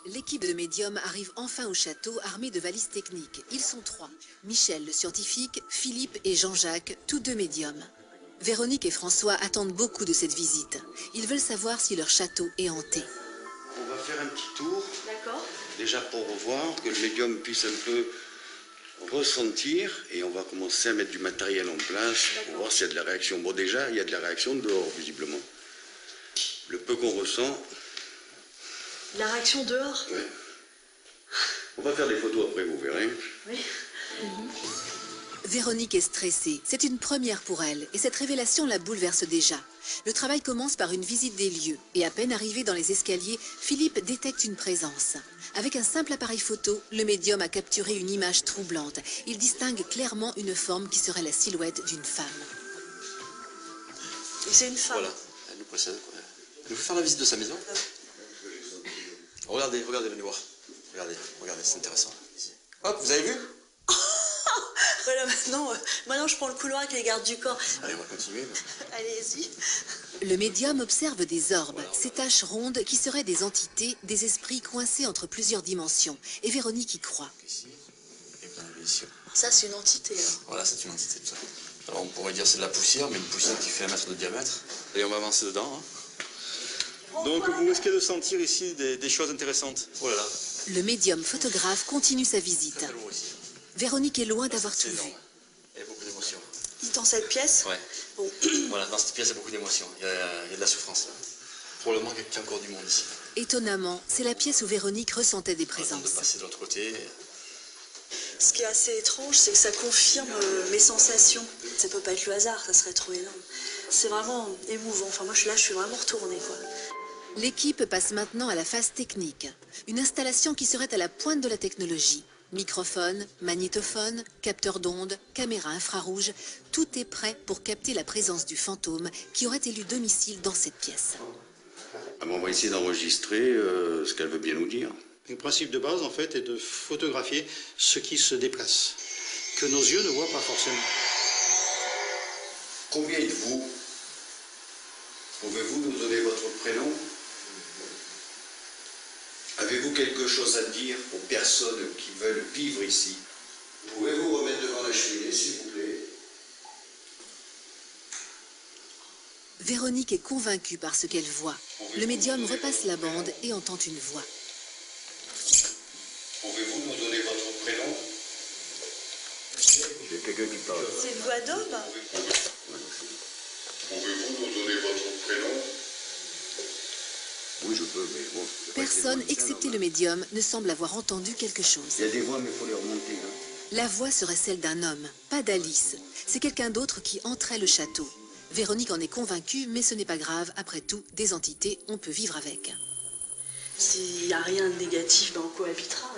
L'équipe de médiums arrive enfin au château armée de valises techniques. Ils sont 3. Michel, le scientifique, Philippe et Jean-Jacques, tous 2 médiums. Véronique et François attendent beaucoup de cette visite. Ils veulent savoir si leur château est hanté. On va faire un petit tour. D'accord. Déjà pour voir, que le médium puisse un peu ressentir. Et on va commencer à mettre du matériel en place pour voir s'il y a de la réaction. Bon, déjà, il y a de la réaction dehors, visiblement. Le peu qu'on ressent... La réaction dehors? Oui. On va faire des photos après, vous verrez. Oui. Véronique est stressée. C'est une première pour elle et cette révélation la bouleverse déjà. Le travail commence par une visite des lieux et à peine arrivé dans les escaliers, Philippe détecte une présence. Avec un simple appareil photo, le médium a capturé une image troublante. Il distingue clairement une forme qui serait la silhouette d'une femme. Et c'est une femme. Voilà, elle nous précède. Il faut faire la visite de sa maison. Regardez, venez voir. Regardez, c'est intéressant. Hop, vous avez vu? Voilà, maintenant je prends le couloir avec les gardes du corps. Allez, on va continuer. Allez-y. Le médium observe des orbes, ces taches rondes qui seraient des entités, des esprits coincés entre plusieurs dimensions. Et Véronique y croit. Ici, et vous en avez ici. Ça, c'est une entité, alors. Voilà, c'est une entité, tout ça. Alors, on pourrait dire c'est de la poussière, mais une poussière qui fait 1 mètre de diamètre. Et on va avancer dedans. Donc, vous risquez de sentir ici des choses intéressantes. Oh là là. Le médium photographe continue sa visite. Très lourd ici. Véronique est loin d'avoir tout C'est vu. énorme. Il y a beaucoup d'émotions. Dans cette pièce? Ouais. Bon. Voilà, dans cette pièce, il y a beaucoup d'émotions. Il y a de la souffrance, là. Probablement qu'il y a encore du monde ici. Étonnamment, c'est la pièce où Véronique ressentait des On attend de présences. passer de l'autre côté. Ce qui est assez étrange, c'est que ça confirme mes sensations. Ça peut pas être le hasard, ça serait trop énorme. C'est vraiment émouvant. Enfin, moi, je suis vraiment retournée, quoi. L'équipe passe maintenant à la phase technique. Une installation qui serait à la pointe de la technologie. Microphone, magnétophone, capteur d'ondes, caméra infrarouge, tout est prêt pour capter la présence du fantôme qui aurait élu domicile dans cette pièce. Ah bon, on va essayer d'enregistrer ce qu'elle veut bien nous dire. Le principe de base, en fait, est de photographier ce qui se déplace, que nos yeux ne voient pas forcément. Combien êtes-vous? Pouvez-vous nous donner votre prénom? Avez-vous quelque chose à dire aux personnes qui veulent vivre ici? Pouvez-vous remettre devant la cheminée, s'il vous plaît? Véronique est convaincue par ce qu'elle voit. Le médium repasse la bande et entend une voix. Pouvez-vous nous donner votre prénom? J'ai quelqu'un qui parle. C'est une voix d'homme? Pouvez-vous nous donner votre prénom? Oui, je peux, mais bon... Personne, excepté le médium, ne semble avoir entendu quelque chose. Il y a des voix, mais il faut les remonter. Hein. La voix serait celle d'un homme, pas d'Alice. C'est quelqu'un d'autre qui entrait le château. Véronique en est convaincue, mais ce n'est pas grave. Après tout, des entités, on peut vivre avec. S'il n'y a rien de négatif, ben on cohabitera.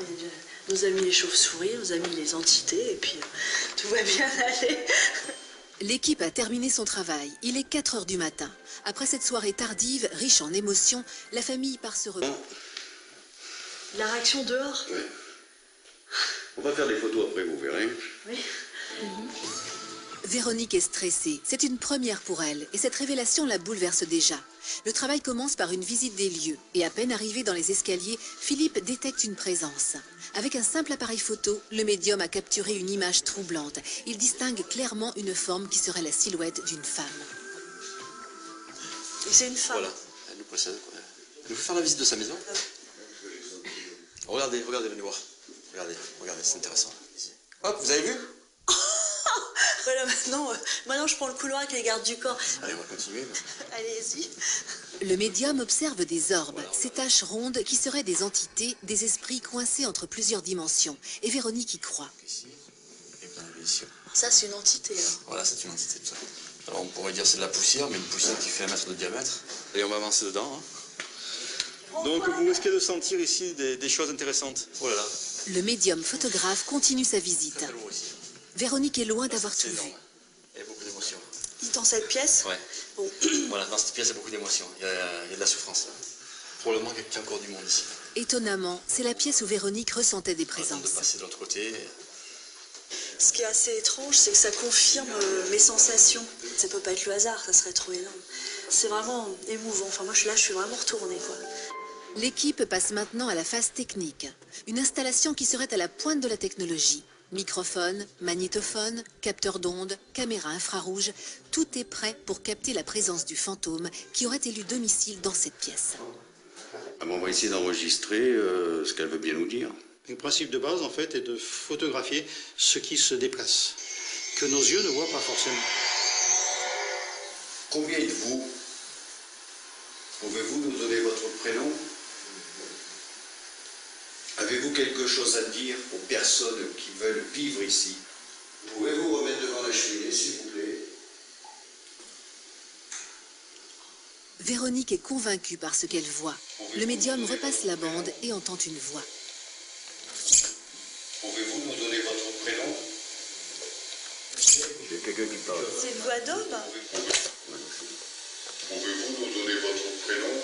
Nos amis les chauves-souris, nos amis les entités, et puis tout va bien aller. L'équipe a terminé son travail. Il est 4 heures du matin. Après cette soirée tardive, riche en émotions, la famille part se reposer. La réaction dehors? Oui. On va faire des photos après, vous verrez. Oui. Véronique est stressée. C'est une première pour elle et cette révélation la bouleverse déjà. Le travail commence par une visite des lieux et à peine arrivé dans les escaliers, Philippe détecte une présence. Avec un simple appareil photo, le médium a capturé une image troublante. Il distingue clairement une forme qui serait la silhouette d'une femme. Et c'est une femme. Voilà, elle nous précède. Il faut faire la visite de sa maison. Regardez, venez voir. Regardez, c'est intéressant. Hop, vous avez vu? Voilà, maintenant je prends le couloir avec les gardes du corps. Allez, on va continuer. Allez-y. Le médium observe des orbes, ces taches rondes qui seraient des entités, des esprits coincés entre plusieurs dimensions. Et Véronique y croit. Ici, et vous en avez ici. Ça, c'est une entité, alors. Voilà, c'est une entité, tout ça. Alors, on pourrait dire c'est de la poussière, mais une poussière qui fait 1 mètre de diamètre. Et on va avancer dedans. Donc, vous risquez de sentir ici des choses intéressantes. Oh là là. Le médium photographe continue sa visite. Très lourd ici. Véronique est loin d'avoir tout C'est vu. énorme. Il y a beaucoup d'émotions. Dans cette pièce? Ouais. Bon. Voilà, dans cette pièce, il y a beaucoup d'émotions. Il y a de la souffrance, là. Probablement qu'il y a encore du monde ici. Étonnamment, c'est la pièce où Véronique ressentait des On attend de présences. passer de l'autre côté. Ce qui est assez étrange, c'est que ça confirme mes sensations. Ça peut pas être le hasard, ça serait trop énorme. C'est vraiment émouvant. Enfin, moi, je suis vraiment retournée, quoi. L'équipe passe maintenant à la phase technique. Une installation qui serait à la pointe de la technologie. Microphone, magnétophone, capteur d'ondes, caméra infrarouge, tout est prêt pour capter la présence du fantôme qui aurait élu domicile dans cette pièce. Ah bon, on va essayer d'enregistrer ce qu'elle veut bien nous dire. Le principe de base, en fait, est de photographier ce qui se déplace, que nos yeux ne voient pas forcément. Combien êtes-vous? Pouvez-vous nous donner votre prénom? Avez-vous quelque chose à dire aux personnes qui veulent vivre ici? Pouvez-vous remettre devant la cheminée, s'il vous plaît? Véronique est convaincue par ce qu'elle voit. Le médium repasse la bande et entend une voix. Pouvez-vous nous donner votre prénom? J'ai quelqu'un qui parle. C'est une voix d'homme? Pouvez-vous nous donner votre prénom?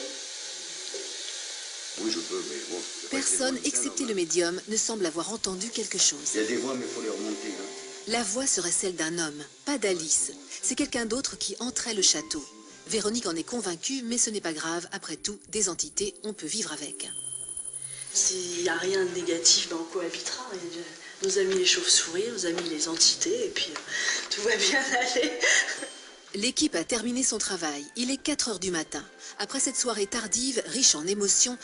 Oui, je peux, mais bon. Personne, excepté le médium, ne semble avoir entendu quelque chose. Il y a des voix, mais il faut les remonter. Hein. La voix serait celle d'un homme, pas d'Alice. C'est quelqu'un d'autre qui entrait le château. Véronique en est convaincue, mais ce n'est pas grave. Après tout, des entités, on peut vivre avec. S'il n'y a rien de négatif, ben on cohabitera. Et nos amis les chauves-souris, nos amis les entités, et puis tout va bien aller. L'équipe a terminé son travail. Il est 4 h du matin. Après cette soirée tardive, riche en émotions,